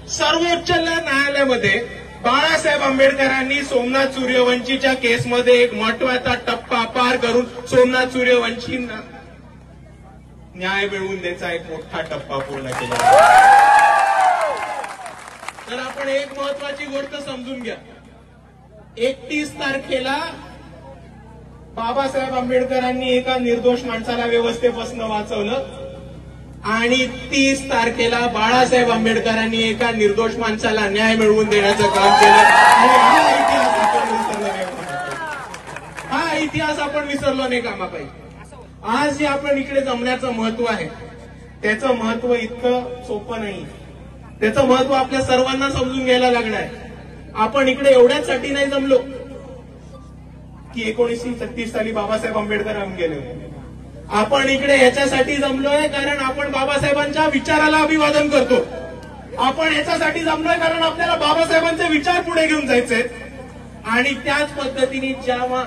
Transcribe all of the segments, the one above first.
सर्वोच्च न्यायालयामध्ये बाळासाहेब आंबेडकरांनी सोमनाथ सूर्यवंशीच्या केसमध्ये एक महत्वाचा टप्पा पार करून सोमनाथ सूर्यवंशींना न्याय मिळवून द्यायचा एक मोठा टप्पा पूर्ण केला। तर आपण एक महत्वाची गोष्ट समजून घ्या, 31 तारखेला बाबासाहेब आंबेडकरांनी एका निर्दोष माणसाला व्यवस्थेपासून वाचवलं आणि 30 तारखेला बाळासाहेब आंबेडकरांनी एका निर्दोष माणसाला न्याय मिळवून देण्याचं काम केलं। हा इतिहास आपण विसरलो नाही कामा पाहिजे। आज जे आपण इकडे जमण्याचं महत्व आहे त्याचं महत्व इतकं सोपं नाही, त्याचं महत्व आपल्या सर्वांना समजून घ्यायला लागणार आहे। आपण इकडे एवढ्यासाठी नाही जमलो की 1936 साली बाबासाहेब आंबेडकर होऊन गेले होते, आपण इकडे याच्यासाठी जमलोय कारण आपण बाबासाहेबांच्या विचाराला अभिवादन करतो। आपण याच्यासाठी जमलोय कारण आपल्याला बाबासाहेबांचे विचार पुढे घेऊन जायचे आणि त्याच पद्धतीने जेव्हा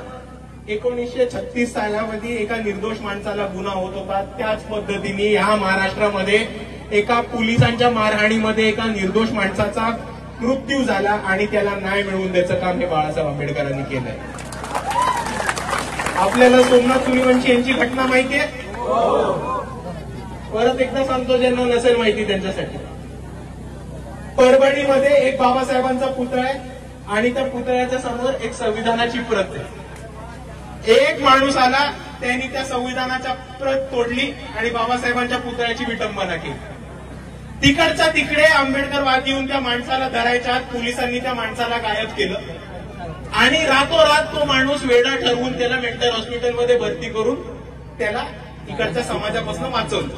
1936 सालामध्ये एका निर्दोष माणसाला गुन्हा होत होता त्याच पद्धतीने या महाराष्ट्रामध्ये एका पोलिसांच्या मारहाणीमध्ये एका निर्दोष माणसाचा मृत्यू झाला आणि त्याला न्याय मिळवून द्यायचं काम हे बाळासाहेब आंबेडकरांनी केलंय। आपल्याला सोमनाथ सूर्यवंशी यांची घटना माहिती आहे? परत एकदा सांगतो ज्यांना नसेल माहिती त्यांच्यासाठी। परभणीमध्ये एक बाबासाहेबांचा पुतळा आहे आणि त्या पुतळ्याच्या समोर एक संविधानाची प्रत आहे। एक माणूस आला, त्यांनी त्या संविधानाच्या प्रत तोडली आणि बाबासाहेबांच्या पुतळ्याची विटंबना केली। तिकडच्या तिकडे आंबेडकर येऊन त्या माणसाला धरायच्या आत पोलिसांनी त्या माणसाला गायब केलं आणि रातोरात तो माणूस वेडा ठरवून त्याला मेंटल हॉस्पिटलमध्ये भरती करून त्याला इकडच्या समाजापासून वाचवलं।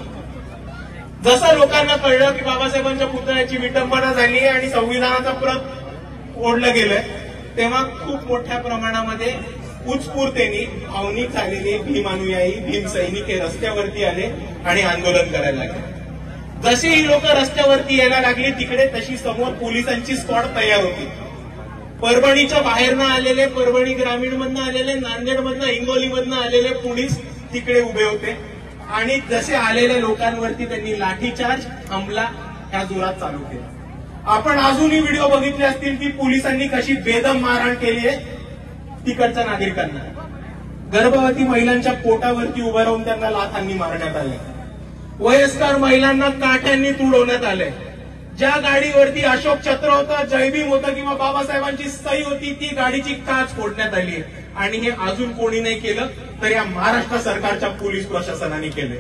जसं लोकांना कळलं की बाबासाहेबांच्या पुतळ्याची विटंबना झाली आणि संविधानाचं प्रत ओढलं गेलंय तेव्हा खूप मोठ्या प्रमाणामध्ये उत्स्फूर्तेने भावनिक झालेले भीम अनुयायी भीम सैनिक हे रस्त्यावरती आले आणि आंदोलन करायला लागले। जशी ही लोक रस्त्यावरती यायला लागली तिकडे तशी समोर पोलिसांची स्क्वॉड तयार होती। परभणीच्या बाहेरनं आलेले, परभणी ग्रामीणमधनं आलेले, नांदेडमधनं हिंगोलीमधनं आलेले पोलीस तिकडे उभे होते आणि जसे आलेल्या लोकांवरती त्यांनी लाठीचार्ज हमला ह्या जोरात चालू केला। आपण अजूनही व्हिडिओ बघितले असतील की पोलिसांनी कशी बेदम मारहाण केली आहे तिकडच्या नागरिकांना। गर्भवती महिलांच्या पोटावरती उभं राहून त्यांना लाथांनी मारण्यात आले, वयस्कर महिलांना काठ्यांनी तुडवण्यात आले। ज्या गाडीवरती अशोक चक्र होता, जयभीम होता किंवा बाबासाहेबांची सही होती ती गाडीची काच फोडण्यात आली आणि हे अजून कोणी नाही केलं तर या महाराष्ट्र सरकारच्या पोलीस प्रशासनाने केले।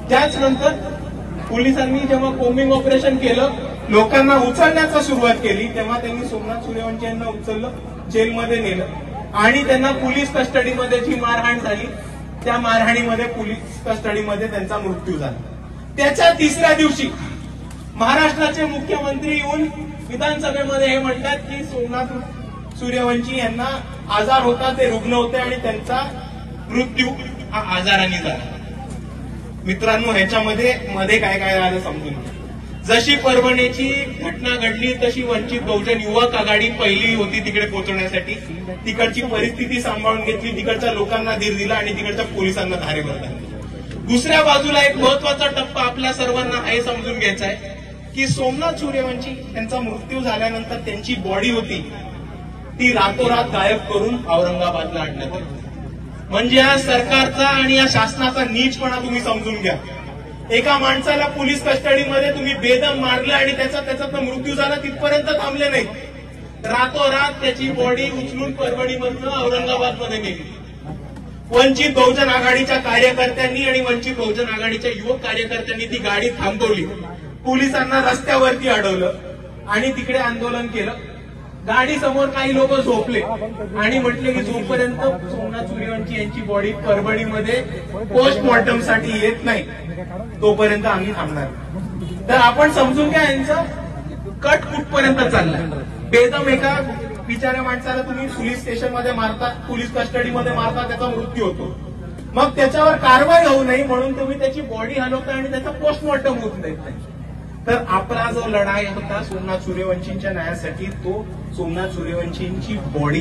त्याचनंतर पोलिसांनी जेव्हा कोम्बिंग ऑपरेशन केलं, लोकांना उचलण्याचा सुरुवात केली तेव्हा त्यांनी सोमनाथ सूर्यवंशी यांना उचललं, जेलमध्ये नेलं आणि त्यांना पोलीस कस्टडीमध्ये जी मारहाण झाली त्या मारहाणीमध्ये पोलीस कस्टडीमध्ये त्यांचा मृत्यू झाला। त्याच्या तिसऱ्या दिवशी महाराष्ट्राचे मुख्यमंत्री येऊन विधानसभेमध्ये हे म्हणतात की सोमनाथ सूर्यवंशी यांना आजार होता, ते रुग्ण होते आणि त्यांचा मृत्यू हा आजाराने झाला। मित्रांनो, ह्याच्यामध्ये काय काय झालं समजून घ्या। जशी परभणीची घटना घडली तशी वंचित बहुजन युवक आघाडी पहिली होती तिकडे पोहोचण्यासाठी, तिकडची परिस्थिती सांभाळून घेतली, तिकडच्या लोकांना धीर दिला आणि तिकडच्या पोलिसांना धारेवर धरले। दुसऱ्या बाजूला एक महत्वाचा टप्पा आपल्या सर्वांना हे समजून घ्यायचा आहे की सोमनाथ सूर्यवंशी यांचा मृत्यू झाल्यानंतर त्यांची बॉडी होती ती रातोरात गायब करून औरंगाबादला आणण्यात आली। म्हणजे या सरकारचा आणि या शासनाचा नीचपणा तुम्ही समजून घ्या। एका माणसाला पोलीस कस्टडीमध्ये तुम्ही बेदम मारलं आणि त्याचा मृत्यू झाला तिथपर्यंत थांबले नाही, रातोरात त्याची बॉडी उचलून परभणीमधून औरंगाबादमध्ये नेली। वंचित बहुजन आघाडीच्या कार्यकर्त्यांनी आणि वंचित बहुजन आघाडीच्या युवक कार्यकर्त्यांनी ती गाडी थांबवली, पोलिसांना रस्त्यावरती अडवलं आणि तिकडे आंदोलन केलं। गाडी समोर काही लोक झोपले आणि म्हटले की जोपर्यंत सोमनाथ सूर्यवंशी यांची बॉडी परभणीमध्ये पोस्टमॉर्टमसाठी येत नाही तोपर्यंत आम्ही थांबणार। तर आपण समजून घ्या यांचं कट कुठपर्यंत चाललंय। बेदम एका बिचाऱ्या माणसाला तुम्ही पोलीस स्टेशनमध्ये मारता, पोलीस कस्टडीमध्ये मारता, त्याचा मृत्यू होतो, मग त्याच्यावर कारवाई होऊ नये म्हणून तुम्ही त्याची बॉडी हलवता आणि त्याचा पोस्टमॉर्टम होत नाही। तर आपला जो लढाई होता सोमनाथ सूर्यवंशींच्या न्यायासाठी, तो सोमनाथ सूर्यवंशींची बॉडी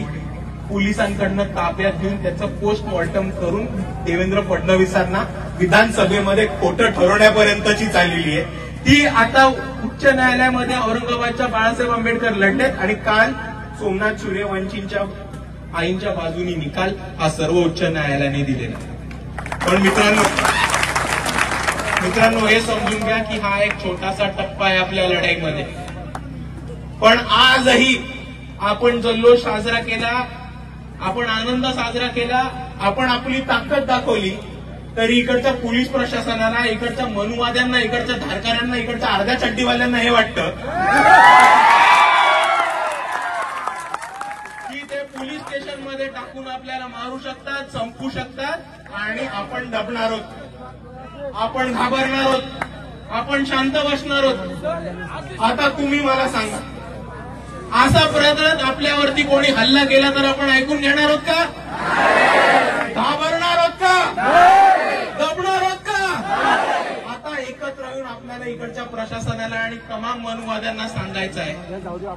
पोलिसांकडनं ताब्यात घेऊन त्याचं पोस्टमॉर्टम करून देवेंद्र फडणवीसांना विधानसभेमध्ये खोटं ठरवण्यापर्यंतची चाललेली आहे. ती आता उच्च न्यायालयामध्ये औरंगाबादच्या बाळासाहेब आंबेडकर लढलेत आणि काल सोमनाथ सूर्यवंशींच्या आईंच्या बाजूनी निकाल हा सर्व उच्च न्यायालयाने दिलेला. पण मित्रांनो हे समजून घ्या की हा एक छोटासा टप्पा आहे आपल्या लढाईमध्ये. पण आजही आपण जल्लोष साजरा केला, आपण आनंद साजरा केला, आपण आपली ताकद दाखवली, तरी इकडच्या पोलीस प्रशासनाला, इकडच्या मनुवाद्यांना, इकडच्या धारकाऱ्यांना, इकडच्या अर्ध्या चड्डीवाल्यांना हे वाटतं की ते पोलीस स्टेशनमध्ये टाकून आपल्याला मारू शकतात, संपू शकतात आणि आपण दबणार आहोत, आपण घाबरणार आहोत, आपण शांत बसणार आहोत. आता तुम्ही मला सांगा, असा प्रयत्न आपल्यावरती कोणी हल्ला केला तर आपण ऐकून घेणार आहोत का? घाबरणार आहोत का? दबणार आहोत का? आता एकत्र येऊन आपल्याला इकडच्या प्रशासनाला आणि तमाम मनुवाद्यांना सांगायचं आहे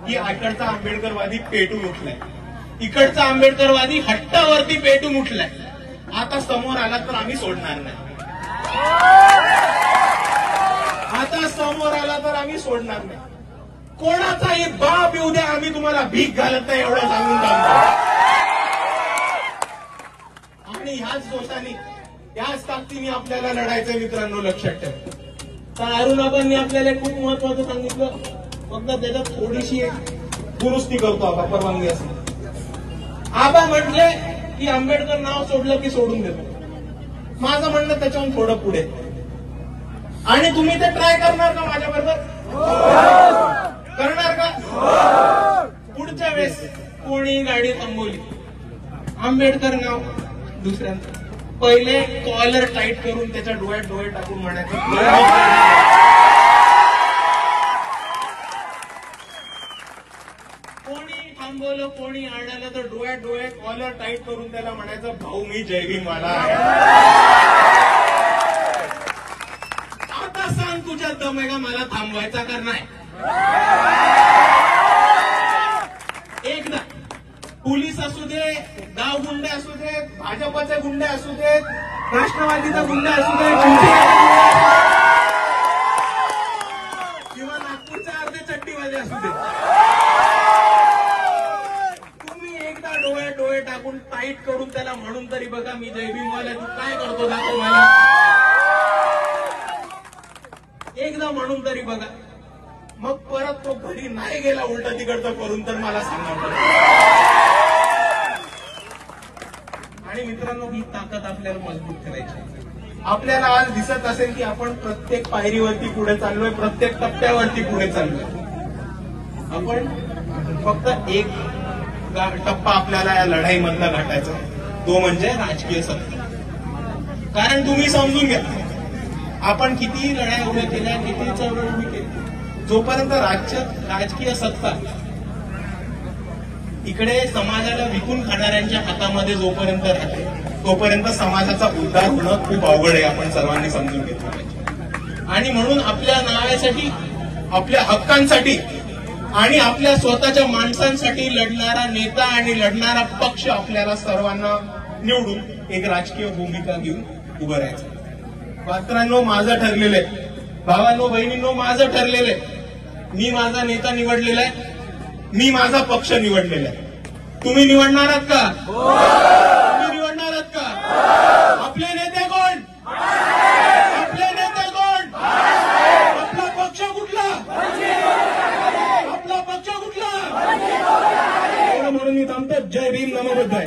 की इकडचा आंबेडकरवादी पेटून उठलाय, इकडचा आंबेडकरवादी हट्टावरती पेटून उठलाय. आता समोर आला तर आम्ही सोडणार नाही, आता समोर आला तर आम्ही सोडणार नाही. कोणाचाही बाप येऊ द्या, आम्ही तुम्हाला भीक घालत नाही एवढं सांगून टाकतो. आणि ह्याच दोषाने, ह्याच ताकदीने आपल्याला लढायचं. मित्रांनो लक्षात ठेवा. तर अरुणाबांनी आपल्याला खूप महत्वाचं सांगितलं, फक्त त्याच्यात थोडीशी दुरुस्ती करतो आबा, परवानगी असली. आबा म्हटले की आंबेडकर नाव सोडलं की सोडून देतो. माझं म्हणणं त्याच्याहून थोडं पुढे. आणि तुम्ही ते ट्राय करणार का माझ्याबरोबर? करणार का? पुढच्या वेळेस कोणी गाडी थांबवली, आंबेडकर नाव दुसऱ्यांदा, पहिले कॉलर टाईट करून त्याच्या डोळ्यात डोळे टाकून म्हणायचं, कोणी थांबवलं, कोणी अडलं तर डोळ्यात डोळे कॉलर टाईट करून त्याला म्हणायचं, भाऊ मी जय भीमवाला आहे. आता सांग तुझ्या दम आहे का मला थांबवायचा का नाही? एकदा पोलीस असू दे, गाव गुंडे असू देत, भाजपचे गुंडे असू देत, राष्ट्रवादीचा गुंडा असू दे, किंवा नागपूरचे अर्धे चट्टीवाले असू दे, तुम्ही एकदा डोळे डोळे टाकून टाईट करून त्याला म्हणून तरी बघा, मी जय भीमवाला, तू काय करतो दाखव मला. एकदा म्हणून तरी बघा, मग परत तो घरी नाही गेला उलट तिकडचं करून तर मला सांगा. आणि मित्रांनो ही ताकद आपल्याला मजबूत करायची. आपल्याला आज दिसत असेल की आपण प्रत्येक पायरीवरती पुढे चाललोय, प्रत्येक टप्प्यावरती पुढे चाललोय. आपण फक्त एक टप्पा आपल्याला या लढाईमधला गाठायचा, तो म्हणजे राजकीय सत्ता. कारण तुम्ही समजून घ्या, आपण किती लढाई उभ्या केल्या, किती चळवळ उभी केली, जोपर्यंत राजकीय सत्ता इकडे समाजाला विकून खाणाऱ्यांच्या हातामध्ये जोपर्यंत राहते, तोपर्यंत समाजाचा उद्धार होणं खूप अवघड आहे. आपण सर्वांनी समजून घेतलं पाहिजे. आणि म्हणून आपल्या नावासाठी, आपल्या हक्कांसाठी आणि आपल्या स्वतःच्या माणसांसाठी लढणारा नेता आणि लढणारा पक्ष आपल्याला सर्वांना निवडून एक राजकीय भूमिका घेऊन उभं राहायचं. मित्रांनो माझं ठरलेलं आहे, भावांनो बहिणींनो माझं ठरलेलं आहे. मी माझा नेता निवडलेला आहे, मी माझा पक्ष निवडलेला आहे. तुम्ही निवडणार आहात का? तुम्ही निवडणार आहात का? आपले नेते कोण? आपले नेते कोण? आपला पक्ष कुठला? आपला पक्ष कुठला? म्हणून मी थांबतो. जय भीम, नमो बुद्धाय.